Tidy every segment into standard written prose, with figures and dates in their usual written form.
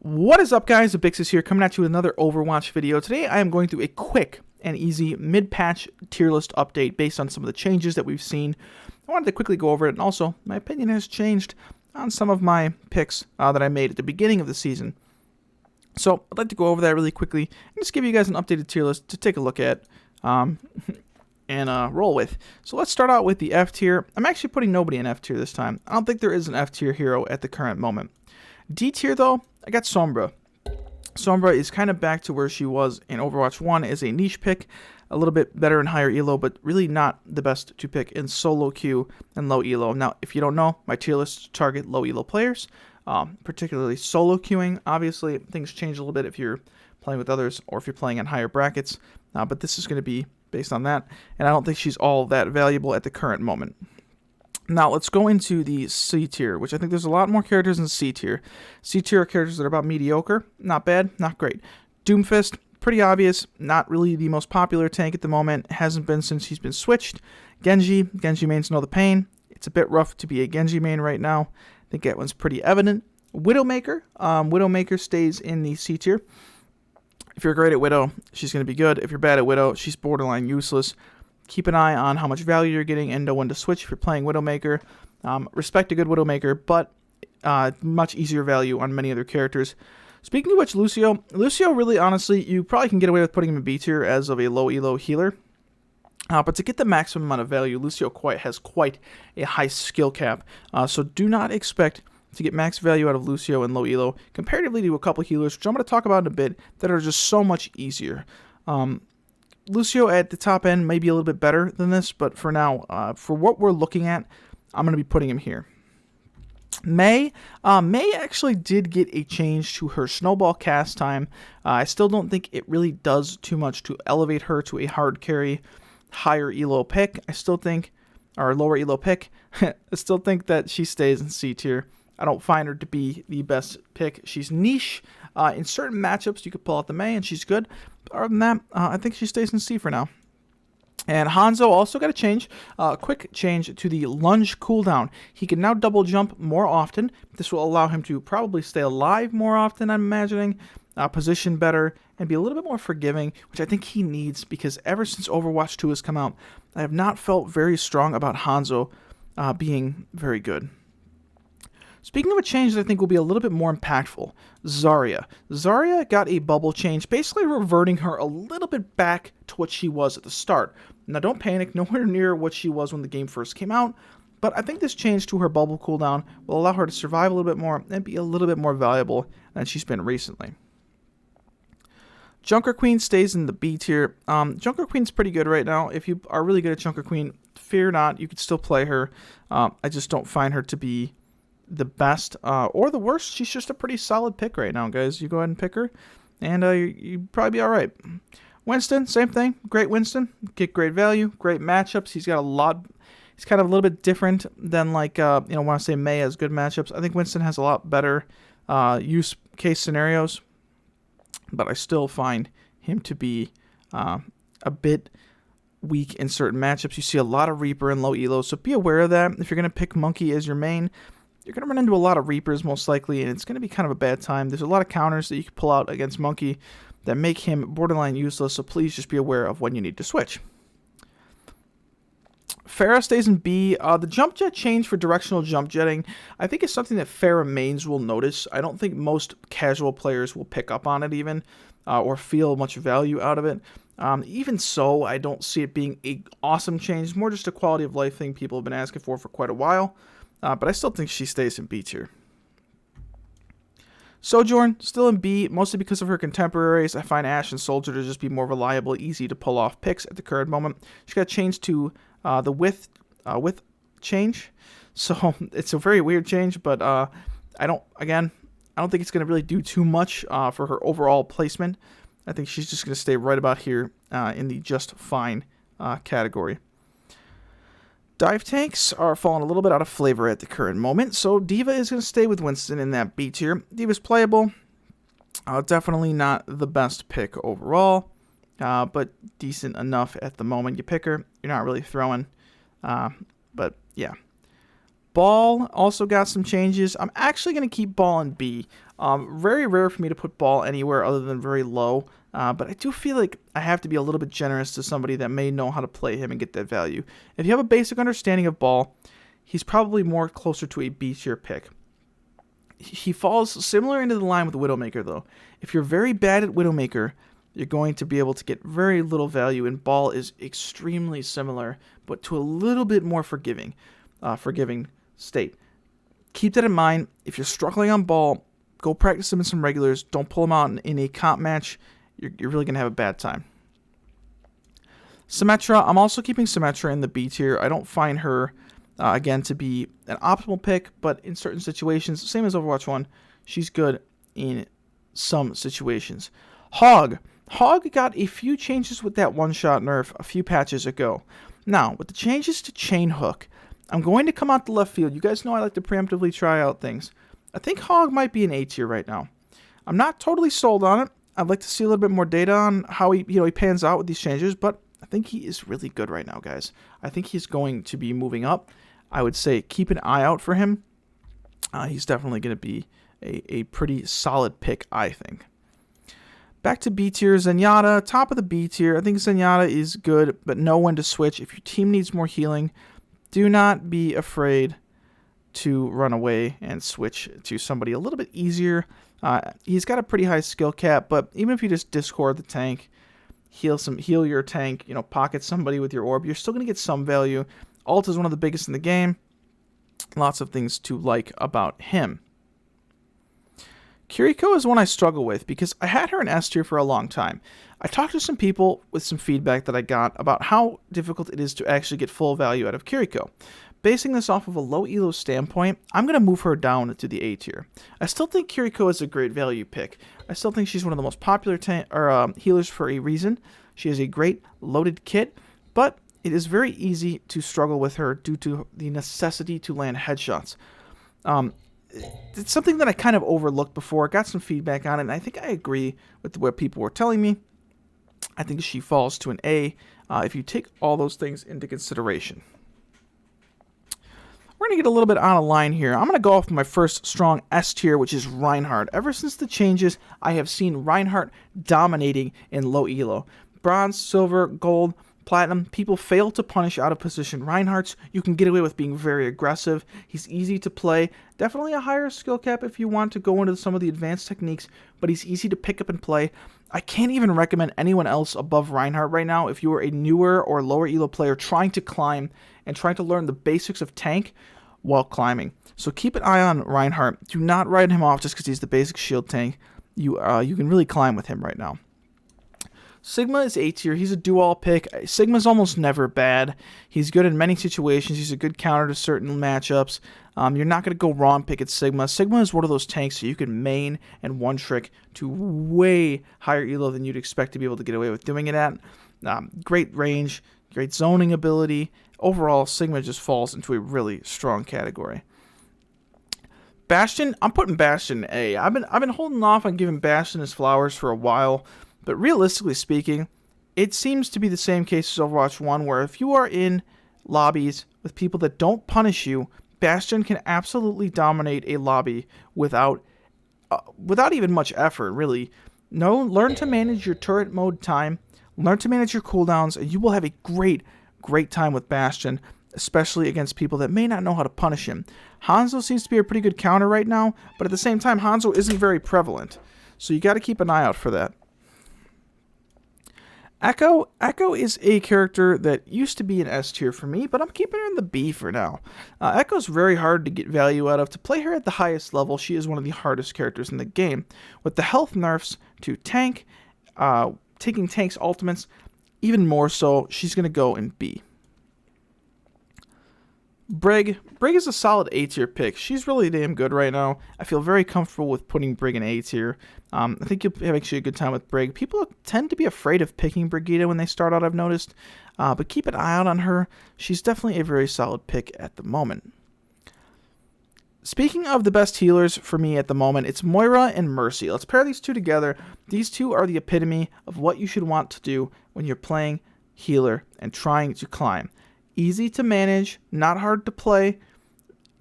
What is up, guys? Abixis here, coming at you with another Overwatch video. Today I am going through a quick and easy mid-patch tier list update based on some of the changes that we've seen. I wanted to quickly go over it, and also my opinion has changed on some of my picks that I made at the beginning of the season. So I'd like to go over that really quickly and just give you guys an updated tier list to take a look at and roll with. So let's start out with the F tier. I'm actually putting nobody in F tier this time. I don't think there is an F tier hero at the current moment. D tier though, I got Sombra. Sombra is kind of back to where she was in Overwatch 1 as a niche pick, a little bit better in higher elo, but really not the best to pick in solo queue and low elo. Now, if you don't know, my tier lists target low elo players, particularly solo queuing. Obviously, things change a little bit if you're playing with others or if you're playing in higher brackets, but this is going to be based on that, and I don't think she's all that valuable at the current moment. Now, let's go into the C tier, which I think there's a lot more characters in C tier. C tier are characters that are about mediocre, not bad, not great. Doomfist, pretty obvious, not really the most popular tank at the moment, hasn't been since he's been switched. Genji mains know the pain. It's a bit rough to be a Genji main right now. I think that one's pretty evident. Widowmaker, Widowmaker stays in the C tier. If you're great at Widow, she's going to be good. If you're bad at Widow, she's borderline useless. Keep an eye on how much value you're getting and know when to switch if you're playing Widowmaker. Respect a good Widowmaker, but much easier value on many other characters. Speaking of which, Lucio really, honestly, you probably can get away with putting him in B tier as of a low elo healer. But to get the maximum amount of value, Lucio has quite a high skill cap. So do not expect to get max value out of Lucio in low elo, comparatively to a couple healers, which I'm going to talk about in a bit, that are just so much easier. Lucio at the top end may be a little bit better than this, but for now, for what we're looking at, I'm going to be putting him here. Mei actually did get a change to her snowball cast time. I still don't think it really does too much to elevate her to a hard carry, higher elo pick. Or lower elo pick. I still think that she stays in C tier. I don't find her to be the best pick. She's niche. In certain matchups, you could pull out the Mei, and she's good. But other than that, I think she stays in C for now. And Hanzo also got a change, quick change to the lunge cooldown. He can now double jump more often. This will allow him to probably stay alive more often, I'm imagining, position better, and be a little bit more forgiving, which I think he needs, because ever since Overwatch 2 has come out, I have not felt very strong about Hanzo being very good. Speaking of a change that I think will be a little bit more impactful, Zarya. Zarya got a bubble change, basically reverting her a little bit back to what she was at the start. Now, don't panic, nowhere near what she was when the game first came out, but I think this change to her bubble cooldown will allow her to survive a little bit more and be a little bit more valuable than she's been recently. Junker Queen stays in the B tier. Junker Queen's pretty good right now. If you are really good at Junker Queen, fear not, you could still play her. I just don't find her to be the best or the worst. She's just a pretty solid pick right now, guys. You go ahead and pick her, and you'd probably be all right. Winston, same thing. Great Winston. Get great value, great matchups. He's got a lot. He's kind of a little bit different than when I say Mei has good matchups. I think Winston has a lot better use case scenarios, but I still find him to be a bit weak in certain matchups. You see a lot of Reaper and low elo, so be aware of that. If you're going to pick Monkey as your main, you're going to run into a lot of Reapers most likely, and it's going to be kind of a bad time. There's a lot of counters that you can pull out against Monkey that make him borderline useless, so please just be aware of when you need to switch. Pharah stays in B. The jump jet change for directional jump jetting, I think, is something that Pharah mains will notice. I don't think most casual players will pick up on it even, or feel much value out of it. Even so, I don't see it being an awesome change. It's more just a quality of life thing people have been asking for quite a while. But I still think she stays in B tier. Sojourn, still in B, mostly because of her contemporaries. I find Ashe and Soldier to just be more reliable, easy to pull off picks at the current moment. She got changed to the width change. So it's a very weird change, but I don't think it's going to really do too much for her overall placement. I think she's just going to stay right about here in the just fine category. Dive tanks are falling a little bit out of flavor at the current moment, so D.Va is going to stay with Winston in that B tier. D.Va's playable, definitely not the best pick overall, but decent enough at the moment. You pick her, you're not really throwing, but yeah. Ball also got some changes. I'm actually going to keep Ball in B. Very rare for me to put ball anywhere other than very low, but I do feel like I have to be a little bit generous to somebody that may know how to play him and get that value. If you have a basic understanding of ball, he's probably more closer to a B tier pick. He falls similar into the line with Widowmaker, though. If you're very bad at Widowmaker, you're going to be able to get very little value, and ball is extremely similar, but to a little bit more forgiving state. Keep that in mind. If you're struggling on ball, go practice him in some regulars. Don't pull him out in a comp match. You're really going to have a bad time. Symmetra, I'm also keeping Symmetra in the B tier. I don't find her, again, to be an optimal pick, but in certain situations, same as Overwatch 1, she's good in some situations. Hog got a few changes with that one-shot nerf a few patches ago. Now, with the changes to Chain Hook, I'm going to come out the left field. You guys know I like to preemptively try out things. I think Hog might be an A tier right now. I'm not totally sold on it. I'd like to see a little bit more data on how he pans out with these changes, but I think he is really good right now, guys. I think he's going to be moving up. I would say keep an eye out for him. He's definitely going to be a pretty solid pick, I think. Back to B tier, Zenyatta, top of the B tier. I think Zenyatta is good, but know when to switch. If your team needs more healing, do not be afraid to run away and switch to somebody a little bit easier. He's got a pretty high skill cap, but even if you just discord the tank, heal your tank, pocket somebody with your orb, you're still going to get some value. Ult is one of the biggest in the game. Lots of things to like about him. Kiriko is one I struggle with because I had her in S tier for a long time. I talked to some people with some feedback that I got about how difficult it is to actually get full value out of Kiriko. Basing this off of a low elo standpoint, I'm going to move her down to the A tier. I still think Kiriko is a great value pick. I still think she's one of the most popular healers for a reason. She has a great loaded kit, but it is very easy to struggle with her due to the necessity to land headshots. It's something that I kind of overlooked before. I got some feedback on it, and I think I agree with what people were telling me. I think she falls to an A if you take all those things into consideration. We're going to get a little bit out of line here. I'm going to go off my first strong S tier, which is Reinhardt. Ever since the changes, I have seen Reinhardt dominating in low elo. Bronze, silver, gold, platinum, people fail to punish out of position Reinhardts. You can get away with being very aggressive. He's easy to play. Definitely a higher skill cap if you want to go into some of the advanced techniques, but he's easy to pick up and play. I can't even recommend anyone else above Reinhardt right now if you are a newer or lower elo player trying to climb and trying to learn the basics of tank while climbing. So keep an eye on Reinhardt. Do not write him off just because he's the basic shield tank. You can really climb with him right now. Sigma is A tier. He's a do-all pick. Sigma's almost never bad. He's good in many situations. He's a good counter to certain matchups. You're not going to go wrong picking Sigma. Sigma is one of those tanks so you can main and one-trick to way higher elo than you'd expect to be able to get away with doing it at. Great range, great zoning ability. Overall, Sigma just falls into a really strong category. Bastion, I'm putting Bastion in A. I've been holding off on giving Bastion his flowers for a while. But realistically speaking, it seems to be the same case as Overwatch 1, where if you are in lobbies with people that don't punish you, Bastion can absolutely dominate a lobby without even much effort, really. Learn to manage your turret mode time, learn to manage your cooldowns, and you will have a great time with Bastion, especially against people that may not know how to punish him. Hanzo seems to be a pretty good counter right now, but at the same time, Hanzo isn't very prevalent. So you got to keep an eye out for that. Echo is a character that used to be an S tier for me, but I'm keeping her in the B for now. Echo's very hard to get value out of. To play her at the highest level, she is one of the hardest characters in the game. With the health nerfs to tank, taking tank's ultimates, even more so, she's going to go in B. Brig is a solid A tier pick. She's really damn good right now. I feel very comfortable with putting Brig in A tier. I think you'll have actually a good time with Brig. People tend to be afraid of picking Brigitta when they start out, I've noticed. But keep an eye out on her. She's definitely a very solid pick at the moment. Speaking of the best healers for me at the moment, it's Moira and Mercy. Let's pair these two together. These two are the epitome of what you should want to do when you're playing healer and trying to climb. Easy to manage, not hard to play,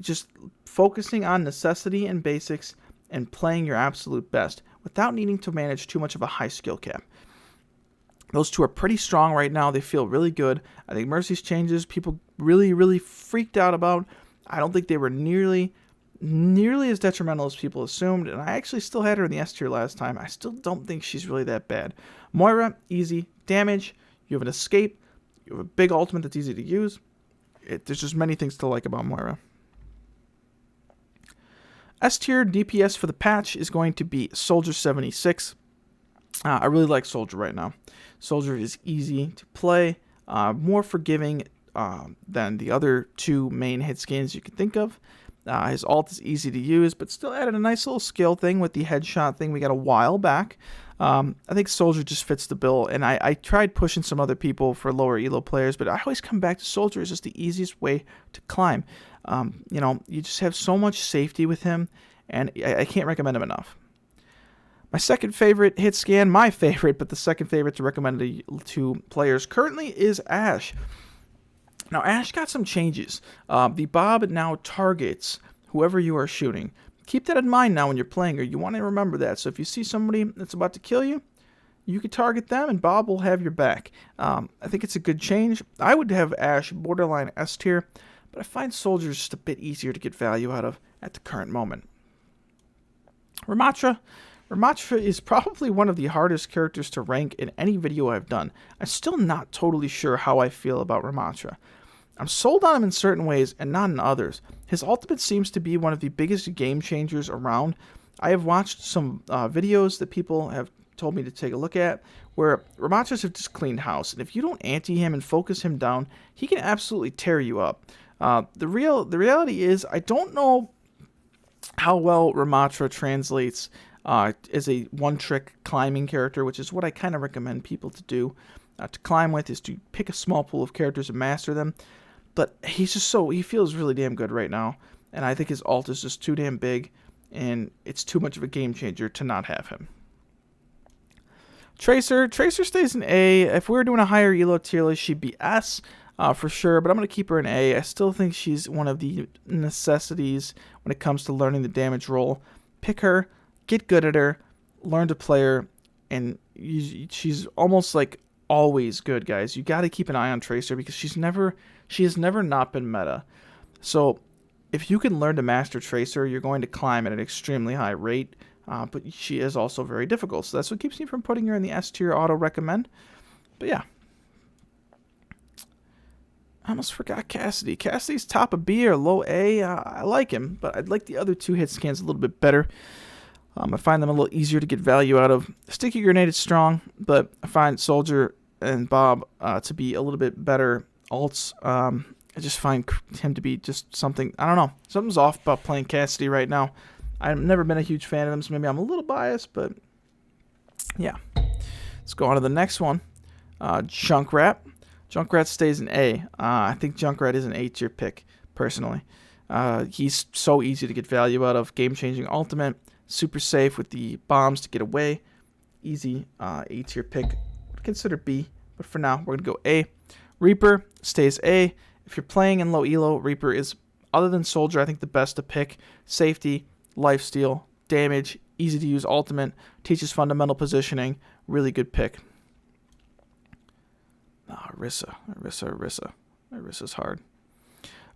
just focusing on necessity and basics and playing your absolute best without needing to manage too much of a high skill cap. Those two are pretty strong right now. They feel really good. I think Mercy's changes people really freaked out about. I don't think they were nearly as detrimental as people assumed, and I actually still had her in the S tier last time. I still don't think she's really that bad. Moira, easy. Damage, you have an escape, you have a big ultimate that's easy to use. There's just many things to like about Moira. S tier DPS for the patch is going to be Soldier 76. I really like Soldier right now. Soldier is easy to play, more forgiving than the other two main hit skins you can think of. His ult is easy to use, but still added a nice little skill thing with the headshot thing we got a while back. I think Soldier just fits the bill, and I tried pushing some other people for lower elo players, but I always come back to Soldier as just the easiest way to climb. You just have so much safety with him, and I can't recommend him enough. My second favorite hit scan, my favorite, but the second favorite to recommend to players currently is Ashe. Now, Ashe got some changes. The Bob now targets whoever you are shooting. Keep that in mind now when you're playing her. You want to remember that. So if you see somebody that's about to kill you, you can target them and Bob will have your back. I think it's a good change. I would have Ashe borderline S tier, but I find Soldier just a bit easier to get value out of at the current moment. Ramattra is probably one of the hardest characters to rank in any video I've done. I'm still not totally sure how I feel about Ramattra. I'm sold on him in certain ways and not in others. His ultimate seems to be one of the biggest game changers around. I have watched some videos that people have told me to take a look at where Ramattras have just cleaned house, and if you don't anti him and focus him down, he can absolutely tear you up. The reality is I don't know how well Ramatra translates as a one-trick climbing character, which is what I kind of recommend people to do. To climb with is to pick a small pool of characters and master them. But he feels really damn good right now, and I think his ult is just too damn big, and it's too much of a game changer to not have him. Tracer stays in A. If we were doing a higher elo tier list, she'd be S for sure, but I'm going to keep her in A. I still think she's one of the necessities when it comes to learning the damage role. Pick her, get good at her, learn to play her, and she's almost like always good, guys. You got to keep an eye on Tracer because she has never not been meta. So if you can learn to master Tracer, you're going to climb at an extremely high rate, but she is also very difficult. So that's what keeps me from putting her in the S tier auto recommend. But yeah. I almost forgot Cassidy. Cassidy's top of B or low A. I like him, but I'd like the other two hit scans a little bit better. I find them a little easier to get value out of. Sticky Grenade is strong, but I find Soldier and Bob to be a little bit better ults. I just find him to be just something, I don't know. Something's off about playing Cassidy right now. I've never been a huge fan of him, so maybe I'm a little biased, but yeah. Let's go on to the next one. Junkrat. Junkrat stays in A. I think Junkrat is an A tier pick, personally. He's so easy to get value out of. Game-changing ultimate. Super safe with the bombs to get away. Easy A tier pick. Would consider B, but for now, we're going to go A. Reaper stays A. If you're playing in low elo, Reaper is, other than Soldier, I think the best to pick. Safety, lifesteal, damage, easy to use ultimate, teaches fundamental positioning. Really good pick. Orisa. Orisa's hard.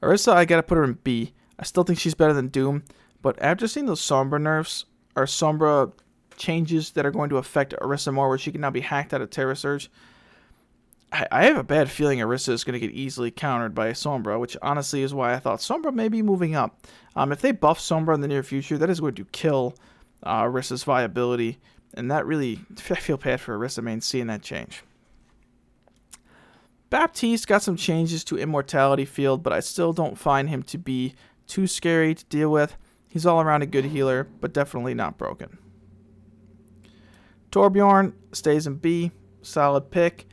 Orisa, I gotta put her in B. I still think she's better than Doom, but after seeing those Sombra nerfs, or Sombra changes that are going to affect Orisa more, where she can now be hacked out of Terra Surge, I have a bad feeling Orisa is going to get easily countered by Sombra, which honestly is why I thought Sombra may be moving up. If they buff Sombra in the near future, that is going to kill Orisa's viability, and that really, I feel bad for Orisa main seeing that change. Baptiste got some changes to Immortality Field, but I still don't find him to be too scary to deal with. He's all around a good healer, but definitely not broken. Torbjorn stays in B. Solid pick.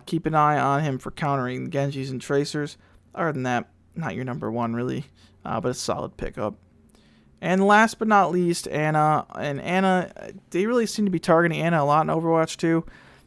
Keep an eye on him for countering Genjis and Tracers. Other than that, not your number one, really, but a solid pickup. And last but not least, Ana. And Ana, they really seem to be targeting Ana a lot in Overwatch too.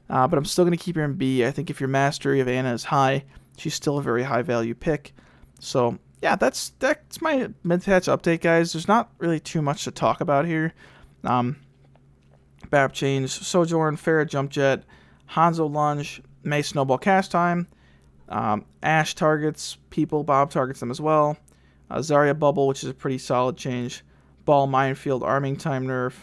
But I'm still going to keep her in B. I think if your mastery of Ana is high, she's still a very high value pick. So yeah, that's my mid-patch update, guys. There's not really too much to talk about here. BAP change, Sojourn, Farah jump jet, Hanzo lunge, Mei snowball cast time, Ashe targets people, Bob targets them as well. Zarya bubble, which is a pretty solid change. Ball minefield arming time nerf,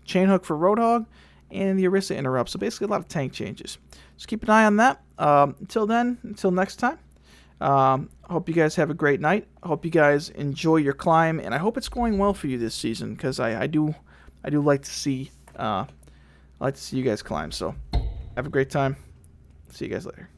chain hook for Roadhog, and the Orisa interrupt. So basically a lot of tank changes. Just keep an eye on that. Until then, until next time. Hope you guys have a great night. I hope you guys enjoy your climb, and I hope it's going well for you this season, because I do like to see you guys climb. So have a great time. See you guys later.